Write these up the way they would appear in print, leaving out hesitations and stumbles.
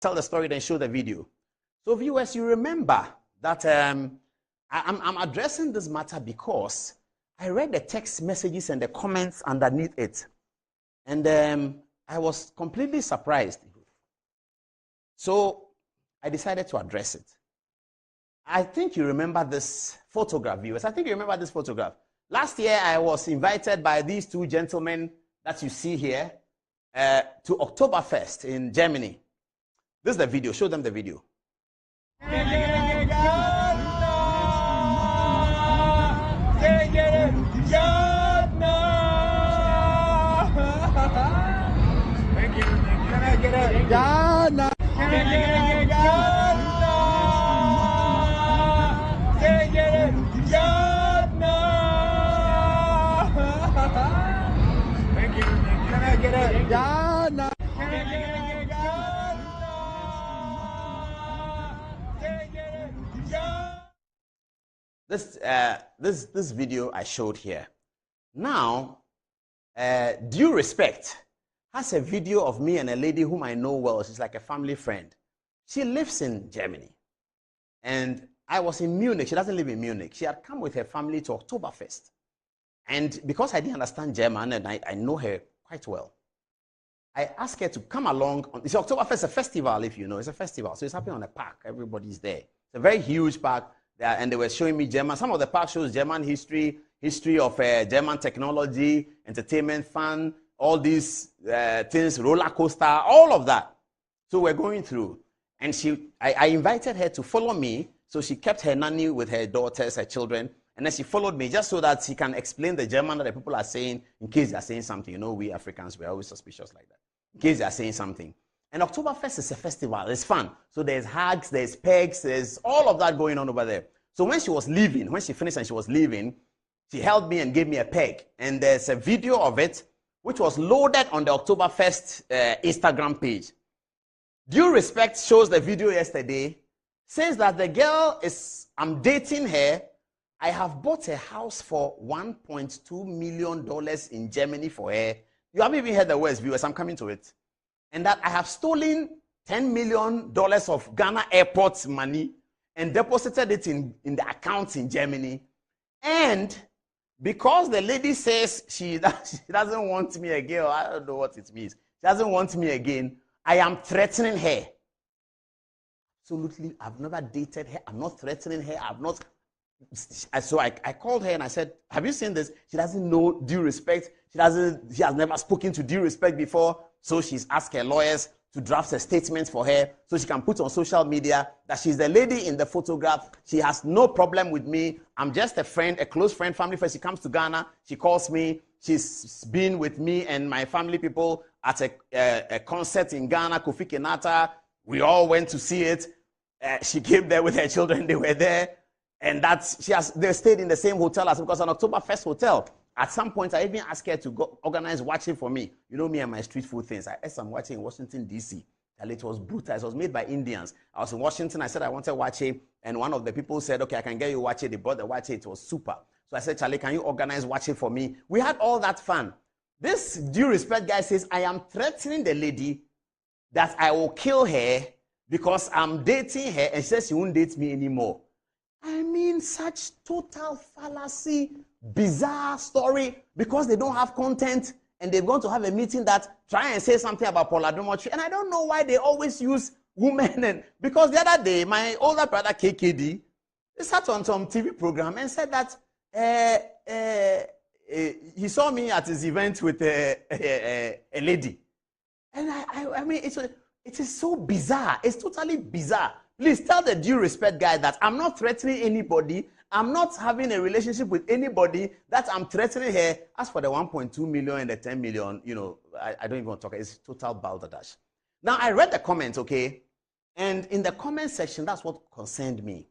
tell the story, then show the video. So viewers, you remember that I'm addressing this matter because I read the text messages and the comments underneath it. And I was completely surprised. So I decided to address it. I think you remember this photograph, viewers. I think you remember this photograph. Last year, I was invited by these two gentlemen that you see here to Oktoberfest in Germany. This is the video. Show them the video. This video I showed here. Now, Due Respect has a video of me and a lady whom I know well. She's like a family friend. She lives in Germany. And I was in Munich. She doesn't live in Munich. She had come with her family to Oktoberfest. And because I didn't understand German and I know her quite well, I asked her to come along. It's Oktoberfest is a festival, if you know. It's a festival. So it's happening on a park. Everybody's there. It's a very huge park. And they were showing me German. Some of the park shows German history of German technology, entertainment, fun, all these things, roller coaster, all of that. So we're going through. And I invited her to follow me. So she kept her nanny with her daughters, her children. And then she followed me just so that she can explain the German that the people are saying in case they're saying something. You know, we Africans, we're always suspicious like that. In case they're saying something. And Oktoberfest is a festival. It's fun. So there's hugs, there's pegs, there's all of that going on over there. So when she was leaving, when she finished and she was leaving, she held me and gave me a peg. And there's a video of it, which was loaded on the Oktoberfest Instagram page. Due Respect shows the video yesterday, says that the girl I'm dating her. I have bought a house for $1.2 million in Germany for her. You haven't even heard the words, viewers. I'm coming to it. And that I have stolen $10 million of Ghana airport money and deposited it in the accounts in Germany. And because the lady says she doesn't want me again, or I don't know what it means. She doesn't want me again. I am threatening her. Absolutely, I've never dated her. I'm not threatening her. I've not. So I called her and I said, have you seen this? She doesn't know Due Respect. She has never spoken to Due Respect before. So she's asked her lawyers to draft a statement for her so she can put on social media that she's the lady in the photograph. She has no problem with me. I'm just a friend, a close friend, family friend. She comes to Ghana. She calls me. She's been with me and my family people at a concert in Ghana, Kofi Kenata. We all went to see it. She came there with her children. They were there. And they stayed in the same hotel as me because an Oktoberfest hotel. At some point, I even asked her to go organize watching for me. You know me and my street food things. I ate some watching in Washington, D.C. And it was brutal. It was made by Indians. I was in Washington. I said I wanted watching. And one of the people said, okay, I can get you watching. They brought the watching. It was super. So I said, Charlie, can you organize watching for me? We had all that fun. This Due Respect guy says, I am threatening the lady that I will kill her because I'm dating her. And she says she won't date me anymore. I mean, such total fallacy, bizarre story because they don't have content and they're going to have a meeting that try and say something about Adom Otchere. And I don't know why they always use women. And because the other day, my older brother KKD, he sat on some TV program and said that he saw me at his event with a lady. And I mean, it is so bizarre. It's totally bizarre. Please tell the Due Respect guy that I'm not threatening anybody. I'm not having a relationship with anybody that I'm threatening her. As for the 1.2 million and the 10 million, you know, I don't even want to talk. It's total balderdash. Now, I read the comments, okay? And in the comment section, that's what concerned me.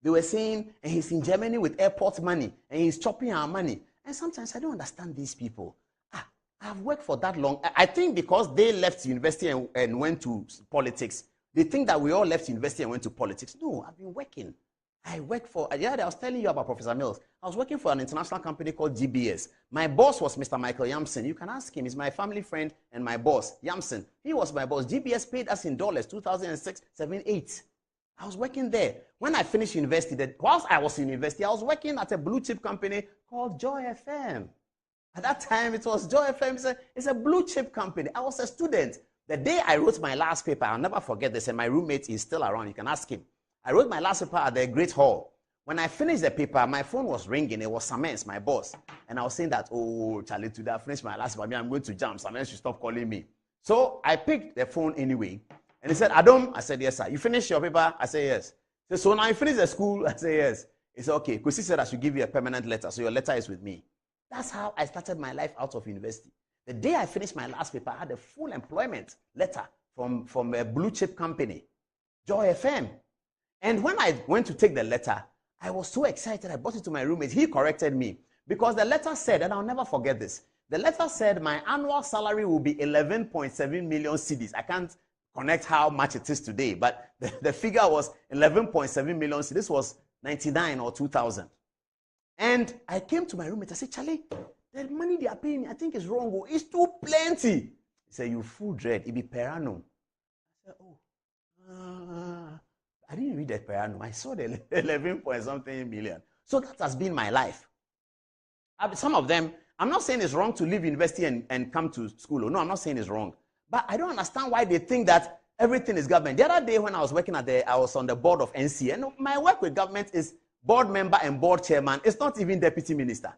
They were saying, and he's in Germany with airport money, and he's chopping our money. And sometimes I don't understand these people. I've worked for that long. I think because they left university and went to politics, they think that we all left university and went to politics. No, I've been working. I work for, yeah, I was telling you about Professor Mills. I was working for an international company called GBS. My boss was Mr. Michael Yamson. You can ask him. He's my family friend and my boss, Yamson. He was my boss. GBS paid us in dollars, 2006, 7, 8. I was working there. When I finished university, whilst I was in university, I was working at a blue chip company called Joy FM. At that time, it was Joy FM. It's a blue chip company. I was a student. The day I wrote my last paper, I'll never forget this, and my roommate is still around. You can ask him. I wrote my last paper at the Great Hall. When I finished the paper, my phone was ringing. It was Samens, my boss. And I was saying that, oh, Charlie, today I finished my last paper. I'm going to jam. Samens should stop calling me. So I picked the phone anyway. And he said, Adom? I said, yes, sir. You finished your paper? I said, yes. He said, so now you finished the school? I said, yes. He said, okay. Because he said I should give you a permanent letter. So your letter is with me. That's how I started my life out of university. The day I finished my last paper, I had a full employment letter from a blue chip company, Joy FM. And when I went to take the letter, I was so excited. I brought it to my roommate. He corrected me because the letter said, and I'll never forget this, the letter said my annual salary will be 11.7 million cedis. I can't connect how much it is today, but the figure was 11.7 million cedis. This was 99 or 2000. And I came to my roommate. I said, Charlie, the money they are paying me, I think is wrong. It's too plenty. He said, you fool dread. It be per annum. I said, oh. I didn't read that per annum. I saw the 11 point something million. So that has been my life. Some of them, I'm not saying it's wrong to leave university and come to school. No, I'm not saying it's wrong. But I don't understand why they think that everything is government. The other day when I was working I was on the board of NC. And my work with government is board member and board chairman. It's not even deputy minister.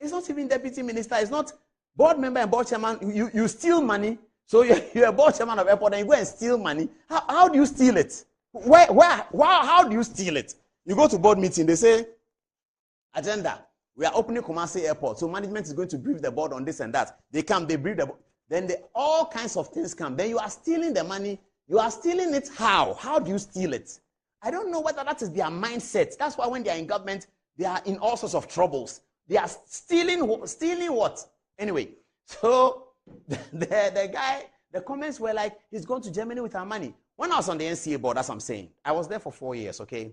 It's not even deputy minister. It's not board member and board chairman. You steal money. So you're a board chairman of airport and you go and steal money. How do you steal it? How do you steal it? You go to board meeting, they say, agenda, we are opening Kumasi Airport, so management is going to brief the board on this and that. They come, they brief the board. Then all kinds of things come. Then you are stealing the money. You are stealing it how? How do you steal it? I don't know whether that is their mindset. That's why when they are in government, they are in all sorts of troubles. They are stealing what? Anyway, so the guy, the comments were like, he's going to Germany with our money. When I was on the NCA board, as I'm saying, I was there for 4 years, okay?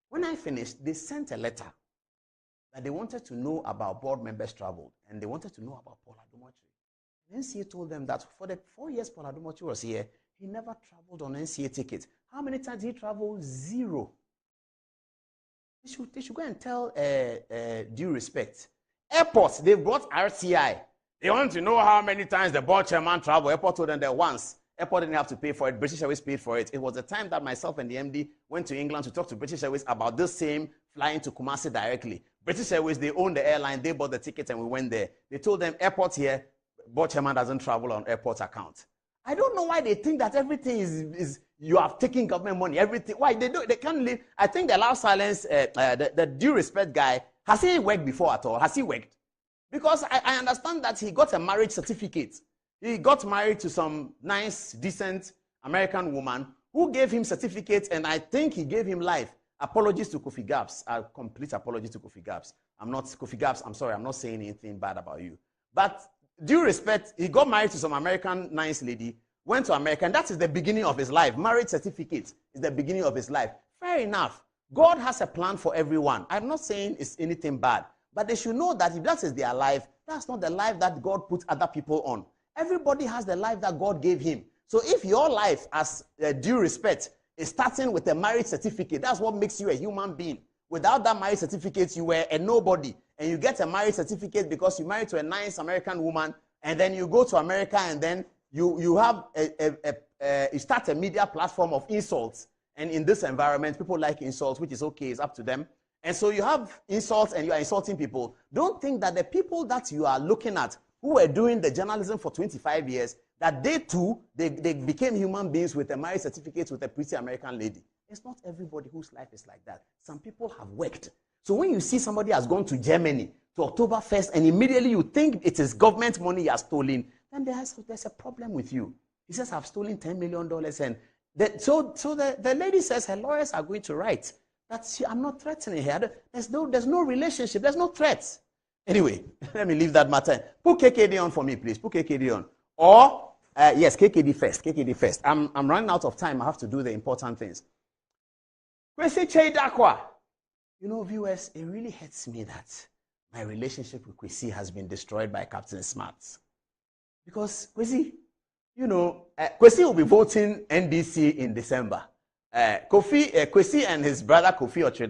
When I finished, they sent a letter that they wanted to know about board members' travel, and they wanted to know about Paul Adom Otchere. The NCA told them that for the 4 years Paul Adom Otchere was here, he never traveled on NCA tickets. How many times did he travel? 0. They should go and tell due respect. Airports, they brought RTI. They want to know how many times the board chairman traveled. Airport told them that once. Airport didn't have to pay for it. British Airways paid for it. It was the time that myself and the MD went to England to talk to British Airways about this same flying to Kumasi directly. British Airways, they own the airline. They bought the ticket and we went there. They told them, airport here, board chairman doesn't travel on airport account. I don't know why they think that everything is you have taken government money. Everything. Why? They can't live. I think the loud silence, the due respect guy, has he worked before at all? Has he worked? Because I understand that he got a marriage certificate. He got married to some nice, decent American woman who gave him certificates, and I think he gave him life. Apologies to Kofi Gaps. A complete apology to Kofi Gaps. Kofi Gaps, I'm sorry, I'm not saying anything bad about you. But due respect, he got married to some American nice lady, went to America, and that is the beginning of his life. Marriage certificate is the beginning of his life. Fair enough. God has a plan for everyone. I'm not saying it's anything bad, but they should know that if that is their life, that's not the life that God put other people on. Everybody has the life that God gave him. So if your life, as due respect, is starting with a marriage certificate, that's what makes you a human being. Without that marriage certificate, you were a nobody. And you get a marriage certificate because you married to a nice American woman, and then you go to America, and then you have you start a media platform of insults. And in this environment, people like insults, which is okay, it's up to them. And so you have insults and you are insulting people. Don't think that the people that you are looking at who were doing the journalism for 25 years, that they too, they became human beings with a marriage certificate with a pretty American lady. It's not everybody whose life is like that. Some people have worked. So when you see somebody has gone to Germany to October 1st and immediately you think it is government money you are stolen, then there's a problem with you. He says, I've stolen $10 million. And so the lady says her lawyers are going to write that I'm not threatening her. There's no relationship. There's no threats. Anyway, let me leave that matter. Put KKD on for me, please. Put KKD on. Or, yes, KKD first. KKD first. I'm running out of time. I have to do the important things. Kwesi Chei Dakwa. You know, viewers, it really hurts me that my relationship with Kwesi has been destroyed by Captain Smart. Because Kwesi, you know, Kwesi will be voting NDC in December. Kwesi and his brother Kofi Otchere,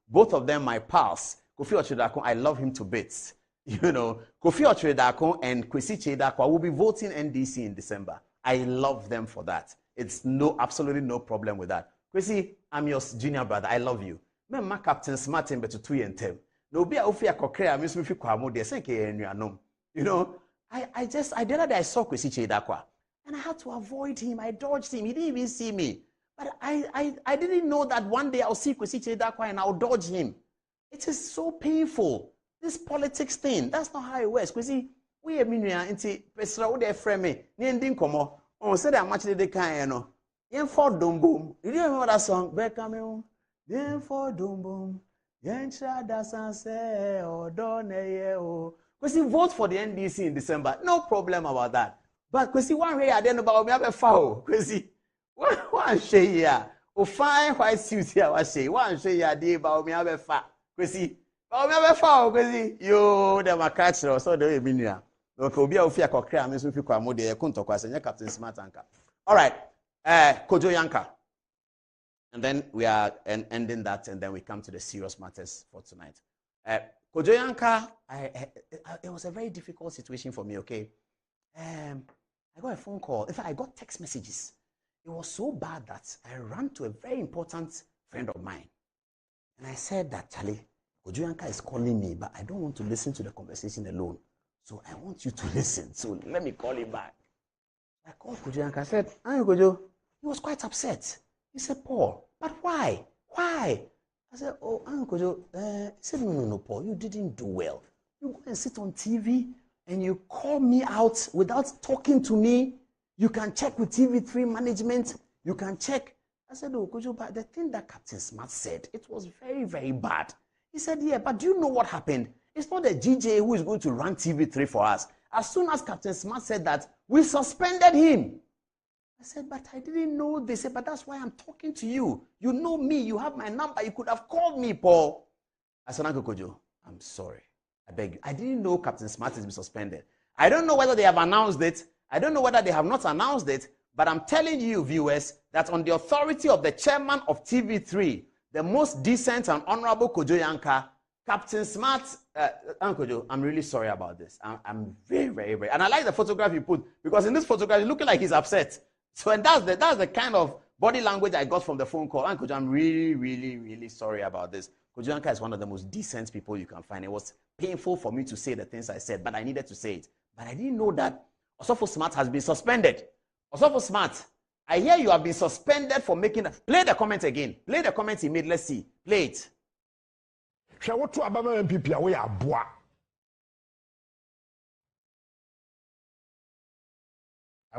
both of them my pals. Kofi Otchere, I love him to bits. You know, Kofi Otchere and Kwesi Chedakwa will be voting NDC in December. I love them for that. It's absolutely no problem with that. Kwesi, I'm your junior brother. I love you. My Captain Smart in better 2 and 10. No be a ofia kokrea miss me fi kwamo de senke enuanom. You know, I the other day I saw Kwesi Chedakwa and I had to avoid him. I dodged him. He didn't even see me. But I didn't know that one day I'll see Kwesi Chedakwa and I'll dodge him. It is so painful. This politics thing, that's not how it works. Kwesi, we are minua inti pesra wo de frame me. Ni endin komo. On said how much they can no. Yen for Dombum. You remember that song? Bekame. Yen for Dombum. Kwesi, vote for the NDC in December. No problem about that. But Kwesi, one way I didn't know about me have a foul. Kwesi, one share here. Oh, fine white suit here. What say? One share here. Day about me have a foul. Kwesi, about me have a foul. Kwesi, yo, them a catch or so they mean ya. Okay, obi a ofia kokra. Me so fi kwa mo de kunto kwa senya Captain Smart anka. All right, Kojo Yanka. And then we are ending that, and then we come to the serious matters for tonight. Kojo Yanka, it was a very difficult situation for me, okay? I got a phone call. In fact, I got text messages. It was so bad that I ran to a very important friend of mine. And I said that, Charlie, Kojo Yanka is calling me, but I don't want to listen to the conversation alone. So I want you to listen. So let me call him back. I called Kojo Yanka. I said, Kojo. He was quite upset. He said, Paul, but why? Why? I said, oh, Uncle Joe. He said, no, Paul, you didn't do well. You go and sit on TV and you call me out without talking to me. You can check with TV3 management. You can check. I said, oh, Kojo, but the thing that Captain Smart said, it was very, very bad. He said, yeah, but do you know what happened? It's not the GJ who is going to run TV3 for us. As soon as Captain Smart said that, we suspended him. I said, but I didn't know. They said, but that's why I'm talking to you. You know me. You have my number. You could have called me, Paul. I said, Uncle Kojo, I'm sorry. I beg you. I didn't know Captain Smart has been suspended. I don't know whether they have announced it. I don't know whether they have not announced it. But I'm telling you, viewers, that on the authority of the chairman of TV3, the most decent and honorable Kojo Yanka, Captain Smart, Uncle Kojo, I'm really sorry about this. I'm very, very, very. And I like the photograph you put, because in this photograph, it's looking like he's upset. So, and that's the kind of body language I got from the phone call. Uncle Kojo, I'm really, really, really sorry about this. Kojo Yanka is one of the most decent people you can find. It was painful for me to say the things I said, but I needed to say it. But I didn't know that Osofo Smart has been suspended. Osofo Smart, I hear you have been suspended for making... Play the comment again. Play the comment he made. Let's see. Play it. I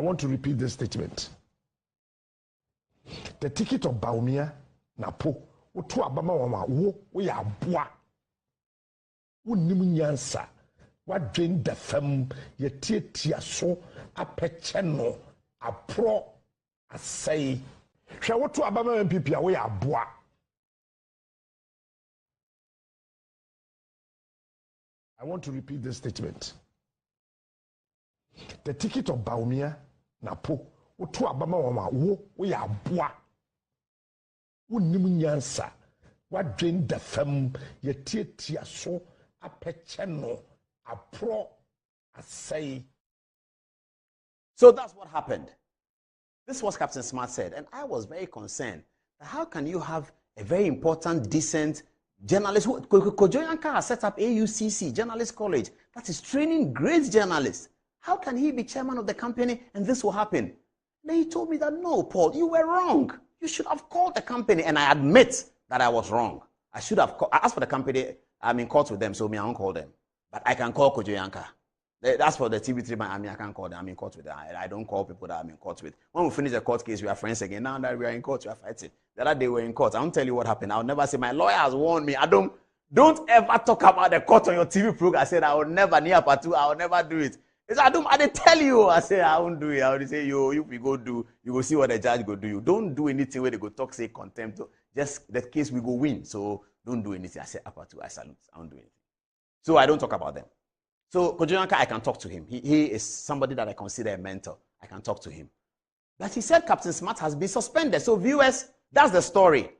want to repeat this statement. The ticket of Baumia, Napo, Utu Abama Wama, we are bois. Unimunyansa, what drain the fem, ye tia so, a pecheno, a pro, a say. Shall what to Abama and Pipia, we are bois. I want to repeat this statement. The ticket of Baumia, Napo, Utu Abama Wama, we are bois. Unimunyansa, what drain the fem, ye tia so, a pecheno, a pro, a say. So that's what happened. This was Captain Smart said, and I was very concerned. How can you have a very important, decent journalist? Kojo Yanka has set up AUCC, Journalist College, that is training great journalists. How can he be chairman of the company and this will happen? Then he told me that, no, Paul, you were wrong. You should have called the company. And I admit that I was wrong. I should have called. As for the company, I'm in court with them, so I won't call them. But I can call Kojo Yanka. That's for the TV3, I can't call them. I'm in court with them. I don't call people that I'm in court with. When we finish the court case, we are friends again. Now that we are in court, we are fighting. The other day we were in court. I won't tell you what happened. I'll never say, my lawyer has warned me. Don't ever talk about the court on your TV program. I said, I will never, I will never do it. It's Adom, I didn't tell you. I say, I won't do it. I would say, yo, if we go do, you go see what the judge go do. You don't do anything where they go talk, say contempt. Just that case we go win. So don't do anything. I say, Apatu, I salute. I don't do anything. So I don't talk about them. So Kojo Anka, I can talk to him. He is somebody that I consider a mentor. I can talk to him. But he said Captain Smart has been suspended. So viewers, that's the story.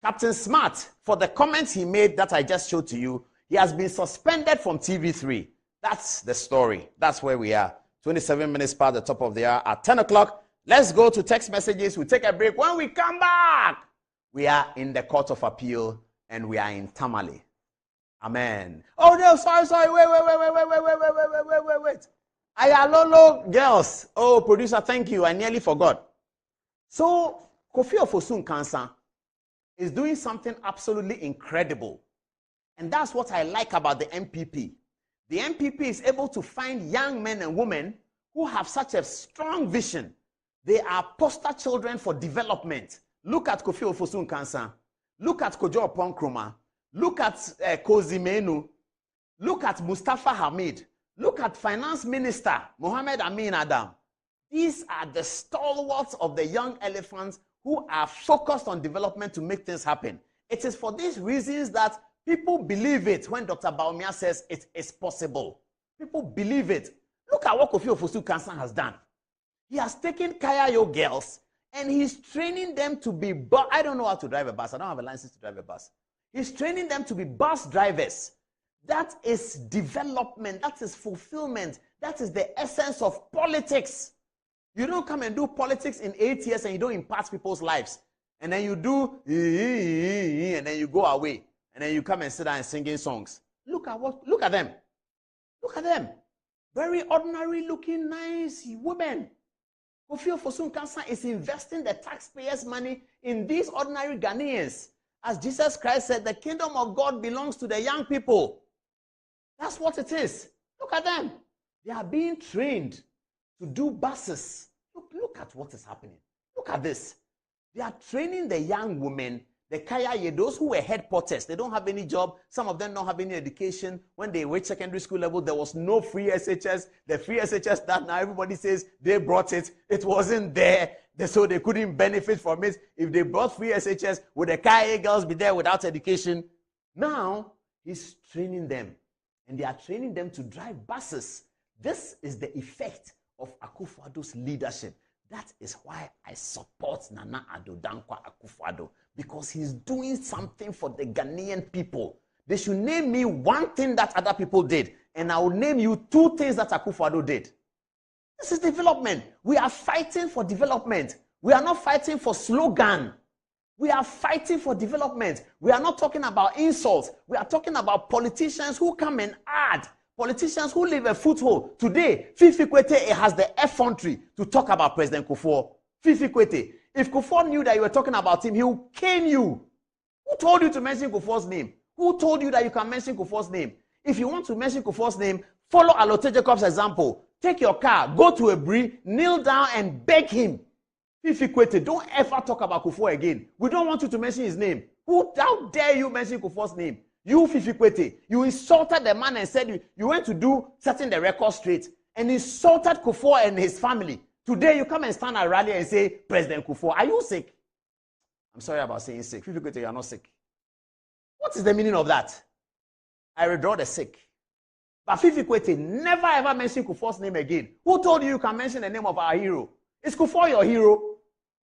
Captain Smart, for the comments he made that I just showed to you, he has been suspended from TV3. That's the story. That's where we are. 27 minutes past the top of the hour at 10 o'clock. Let's go to text messages. We'll take a break. When we come back, we are in the Court of Appeal and we are in Tamale. Amen. Oh no, sorry. Wait. Ayalolo girls. Oh, producer, thank you. I nearly forgot. So, Kofi Ofosun Kansa is doing something absolutely incredible. And that's what I like about the MPP. The MPP is able to find young men and women who have such a strong vision. They are poster children for development. Look at Kofi Ofosun Kansa. Look at Kojo Oponkroma. Look at Kozi Menu. Look at Mustafa Hamid. Look at Finance Minister Mohammed Amin Adam. These are the stalwarts of the young elephants who are focused on development to make things happen. It is for these reasons that people believe it when Dr. Baumia says it is possible. People believe it. Look at what Kofi Ofosu Kansa has done. He has taken Kayayo girls and he's training them to be, I don't know how to drive a bus. I don't have a license to drive a bus. He's training them to be bus drivers. That is development. That is fulfillment. That is the essence of politics. You don't come and do politics in 8 years and you don't impact people's lives. And then you do, and then you go away. And then you come and sit down and singing songs. Look at them. Look at them. Very ordinary looking, nice women. Kofi Ofosun Kansa is investing the taxpayers' money in these ordinary Ghanaians. As Jesus Christ said, the kingdom of God belongs to the young people. That's what it is. Look at them. They are being trained to do buses. Look at what is happening. Look at this. They are training the young women, the Kayaye, those who were head porters. They don't have any job. Some of them don't have any education. When they reached secondary school level, there was no free SHS. The free SHS that now everybody says they brought it. It wasn't there. So they couldn't benefit from it. If they brought free SHS, would the Kayaye girls be there without education? Now, he's training them. And they are training them to drive buses. This is the effect of Akufo-Addo's leadership. That is why I support Nana Addo Dankwa Akufo-Addo, because he's doing something for the Ghanaian people. They should name me one thing that other people did, and I will name you two things that Akufo-Addo did. This is development. We are fighting for development. We are not fighting for slogan. We are fighting for development. We are not talking about insults. We are talking about politicians who come and add. Politicians who leave a foothold. Today, Fifi Kwete has the effrontery to talk about President Kufuor. Fifi Kwete. If Kufuor knew that you were talking about him, he will cane you. Who told you to mention Kufuor's name? Who told you that you can mention Kufuor's name? If you want to mention Kufuor's name, follow Alote Jacob's example. Take your car, go to a Bri, kneel down and beg him. Fifi Kwete, don't ever talk about Kufuor again. We don't want you to mention his name. How dare you mention Kufuor's name? You, Fifi Kwete, you insulted the man and said you went to do setting the record straight and insulted Kufuor and his family. Today you come and stand at a rally and say, President Kufuor, are you sick? I'm sorry about saying sick. Fifi Kwete, you are not sick. What is the meaning of that? I withdraw the sick. But Fifi Kwete, never ever mention Kufuor's name again. Who told you can mention the name of our hero? Is Kufuor your hero?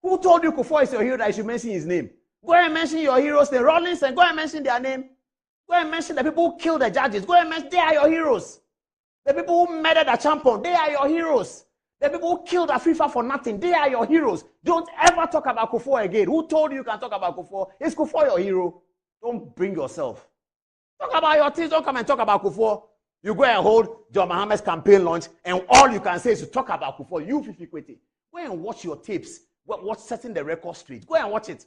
Who told you Kufuor is your hero that you should mention his name? Go and mention your heroes, the Rollins, and go and mention their name. Go and mention the people who killed the judges. Go and mention, they are your heroes. The people who murdered the champion, they are your heroes. The people who killed Afrifa for nothing, they are your heroes. Don't ever talk about Kufuor again. Who told you can talk about Kufuor? Is Kufuor your hero? Don't bring yourself. Talk about your things. Don't come and talk about Kufuor. You go and hold John Mohammed's campaign launch, and all you can say is to talk about Kufuor. You, Fifi Kwete, go and watch your tapes. Watch Setting the Record Straight. Go and watch it.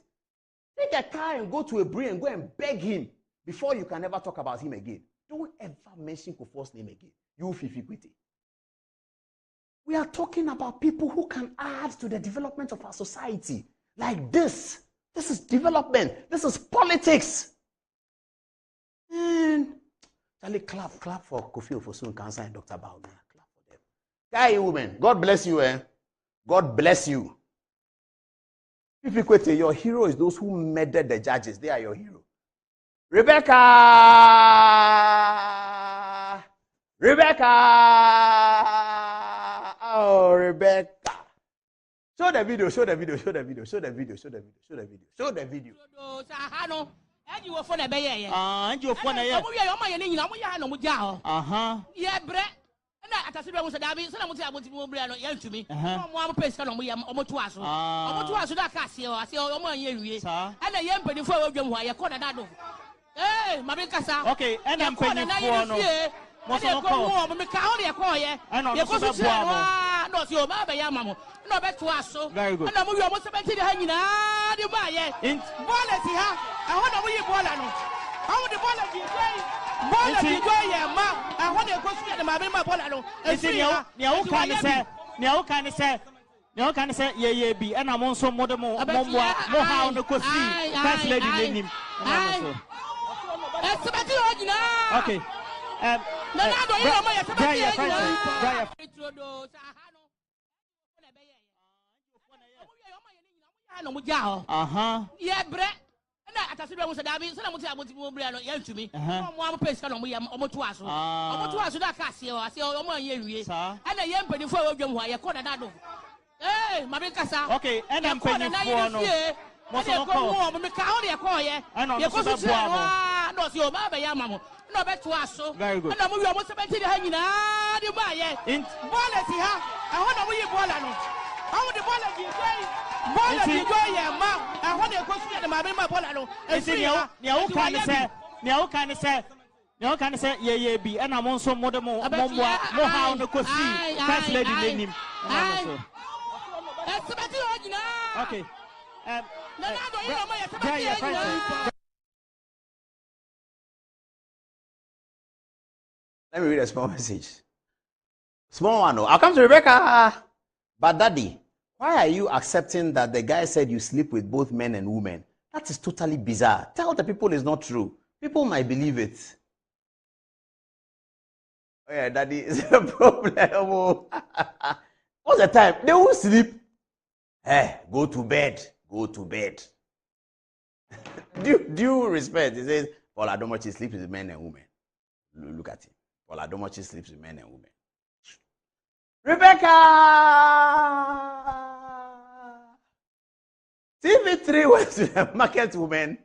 Take a car and go to a Bri and go and beg him before you can ever talk about him again. Don't ever mention Kufuor's name again. You, Fifi Kwete. We are talking about people who can add to the development of our society. Like this. This is development. This is politics. And Charlie, clap for Kofi Ofosun Kansa and Dr. Baumia. Clap for them. Kai women, God bless you, eh? God bless you. If your hero is those who murdered the judges, they are your hero. Rebecca! Oh, Rebecca. Show the video. Uh-huh. Yeah, bre. I was a David, so I'm going to move to me. I'm person on me, almost to us. Almost to us, I see all my years. And a young penny for them why I call that. Hey, Mabicasa. Okay, and I'm going to no. What's the call? I'm a county, I call you. And I'm not your mother, Yamamo. No back to us. So very good. And I'm almost about to hang out. You buy it. Bonnet, I want to be Bolano. How would the bonnet be? Bonnet, you go, yeah, ma. I want to go see the Mabima Bolano. And see, you can say. No can say yeah be and I'm also more how no could see first lady name. Okay. Uh-huh. Yeah, bre. I was a David, so I'm going to move to me. I'm person on me, almost to us. Almost to us, I see all my years. And a young penny for them why I call that. Hey, Mabicasa. Okay, and I'm going to no. What's the call? I'm a county, I call you. And I'm not your mother, Yamamo. No back to us. So very good. And I'm almost about to hang out. You buy it. Bonnet, I want to be Bolano. How would the bonnet be? Bonnet, you go, yeah, ma. I want to go see the Mabima Bolano. And see, you can say, yeah, be, and I'm also more how no could see first lady name. Okay. Let me read a small message. Small one. I'll come to Rebecca. But daddy, why are you accepting that the guy said you sleep with both men and women? That is totally bizarre. Tell the people it's not true. People might believe it. Oh yeah, daddy, is a problem. What's the time? They won't sleep. Hey, go to bed. Go to bed. Due respect. He says, Paul Adom Otchere sleeps with men and women. Look at him. Paul Adom Otchere sleeps with men and women. Rebecca! TV3 went to the market women.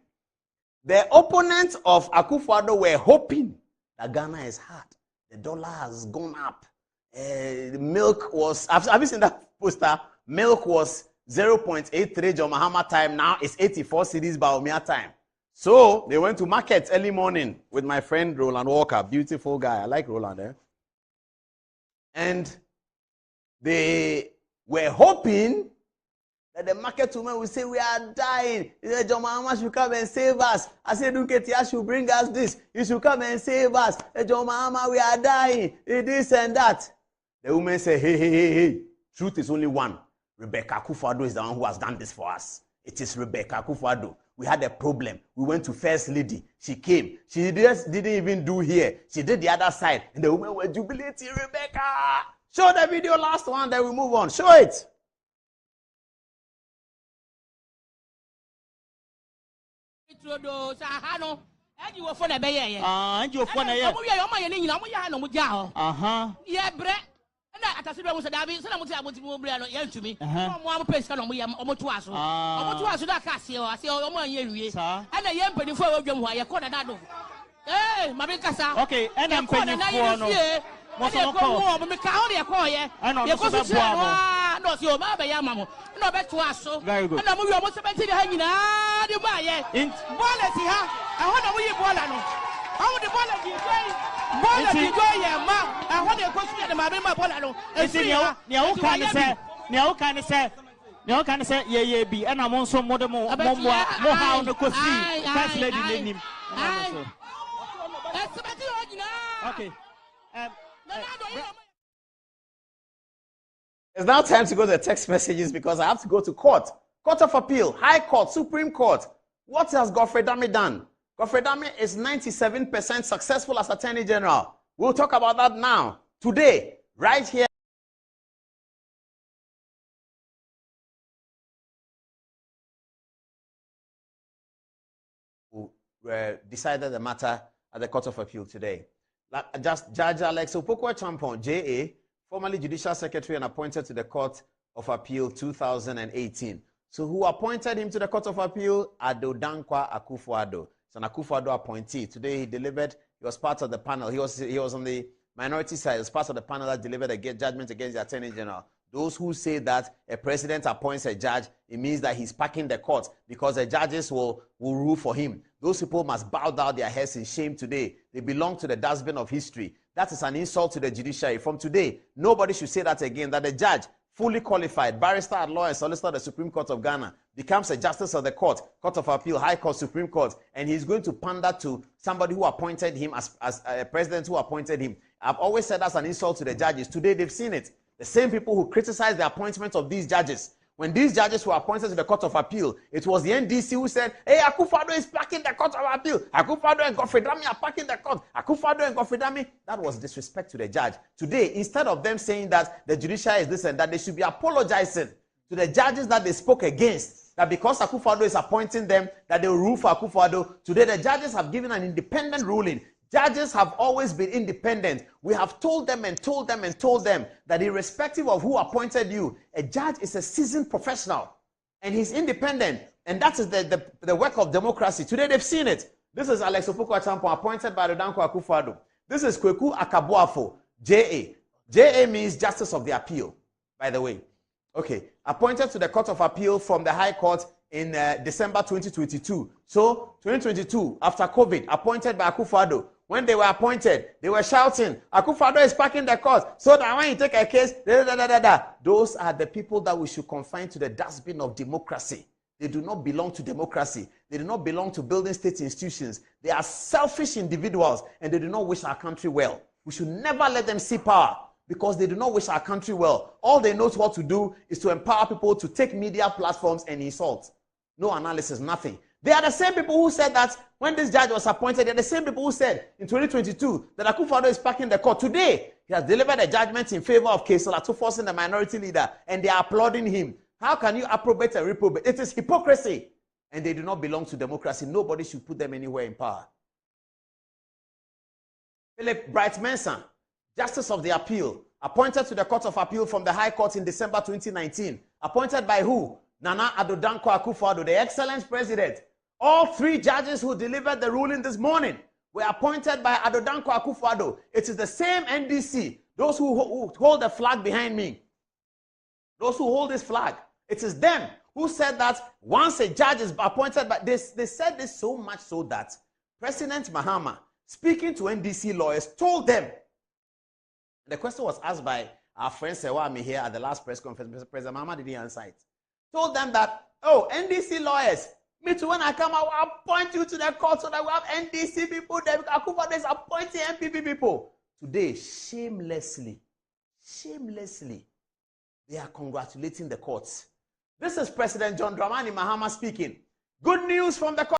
The opponents of Akufo-Addo were hoping that Ghana is hard. The dollar has gone up. The milk was, have you seen that poster? Milk was 0.83 John Mahama time. Now it's 84 cedis Baumia time. So they went to market early morning with my friend Roland Walker, beautiful guy. I like Roland, eh? And they were hoping that the market woman will say, we are dying. He said, John Mahama should come and save us. I said, Duketia should bring us this. He should come and save us. John Mahama, we are dying. This and that. The woman said, hey. Truth is only one. Rebecca Akufo-Addo is the one who has done this for us. It is Rebecca Akufo-Addo. We had a problem. We went to First Lady. She came. She just didn't even do here. She did the other side. And the women were jubilating, Rebecca. Show the video, last one, then we move on. Show it. Yeah, bre. I was a David, so I'm going to move to me. I'm person on me, almost to us. Almost to us, I see all my years. And a young penny for them why I call that. Hey, Mabicasa. Okay, and I'm going to no. What's the call? I'm a county, I call you. And I'm not your mother, Yamamo. No back to us. So very good. And I'm almost about to hang out. You buy it. Bonnet, I want to be Bolano. How would the bonnet be? Bonnet, you go, yeah, ma. I want to go see the Mabima Bolano. And see, you can say, yeah, be, and I'm also more how no could see first lady name. Okay. It's now time to go to the text messages because I have to go to court. Court of Appeal, High Court, Supreme Court. What has Godfrey Dame done? Godfrey Dame is 97% successful as Attorney General. We'll talk about that now, today, right here. decided the matter at the Court of Appeal today. Judge Alex Opokwa-Champon, JA, formerly Judicial Secretary and appointed to the Court of Appeal 2018. So who appointed him to the Court of Appeal? Adom Otchere. It's an Akufo-Addo appointee. Today he was part of the panel. He was on the minority side. He was part of the panel that delivered a judgment against the Attorney General. Those who say that a president appoints a judge, it means that he's packing the court because the judges will rule for him. Those people must bow down their heads in shame today. They belong to the dustbin of history. That is an insult to the judiciary. From today, nobody should say that again, that the judge, fully qualified, barrister at law and solicitor of the Supreme Court of Ghana, becomes a justice of the court, Court of Appeal, High Court, Supreme Court, and he's going to pander to somebody who appointed him as a president who appointed him. I've always said that's an insult to the judges. Today, they've seen it. The same people who criticize the appointment of these judges. When these judges were appointed to the Court of Appeal, it was the NDC who said, hey, Akufo-Addo is packing the Court of Appeal. Akufo-Addo and Godfrey Dami are packing the court. Akufo-Addo and Godfrey Dami. That was disrespect to the judge. Today, instead of them saying that the judiciary is this and that, they should be apologizing to the judges that they spoke against. That because Akufo-Addo is appointing them, that they will rule for Akufo-Addo. Today, the judges have given an independent ruling. Judges have always been independent. We have told them and told them and told them that irrespective of who appointed you, a judge is a seasoned professional and he's independent. And that is the work of democracy. Today they've seen it. This is Alex Opokwa-Champon, appointed by Adom Akufo-Addo. This is Kweku Akabuafo, JA. JA means Justice of the Appeal, by the way. Okay, appointed to the Court of Appeal from the High Court in December 2022. So, 2022, after COVID, appointed by Akufo-Addo. When they were appointed, they were shouting, Akufo-Addo is packing the court, so that when you take a case, Those are the people that we should confine to the dustbin of democracy. They do not belong to democracy. They do not belong to building state institutions. They are selfish individuals, and they do not wish our country well. We should never let them see power, because they do not wish our country well. All they know what to do is to empower people to take media platforms and insult. No analysis, nothing. They are the same people who said that when this judge was appointed, they are the same people who said in 2022 that Akufo-Addo is packing the court. Today, he has delivered a judgment in favor of Kesela, forcing the minority leader, and they are applauding him. How can you approbate and reprobate? It is hypocrisy, and they do not belong to democracy. Nobody should put them anywhere in power. Philip Bright-Mensah, Justice of the Appeal, appointed to the Court of Appeal from the High Court in December 2019. Appointed by who? Nana Addo Akufo-Addo, the excellent president. All three judges who delivered the ruling this morning were appointed by Adom Akufo-Addo. It is the same NDC, those who hold the flag behind me. Those who hold this flag. It is them who said that once a judge is appointed, but they said this so much so that President Mahama, speaking to NDC lawyers, told them. The question was asked by our friend Sewami here at the last press conference. President Mahama didn't answer it. Told them that, oh, NDC lawyers, me too, when I come, I will appoint you to the court so that we have NDC people, then Akufo-Addo is appointing MPP people. Today, shamelessly, they are congratulating the courts. This is President John Dramani Mahama speaking. Good news from the court.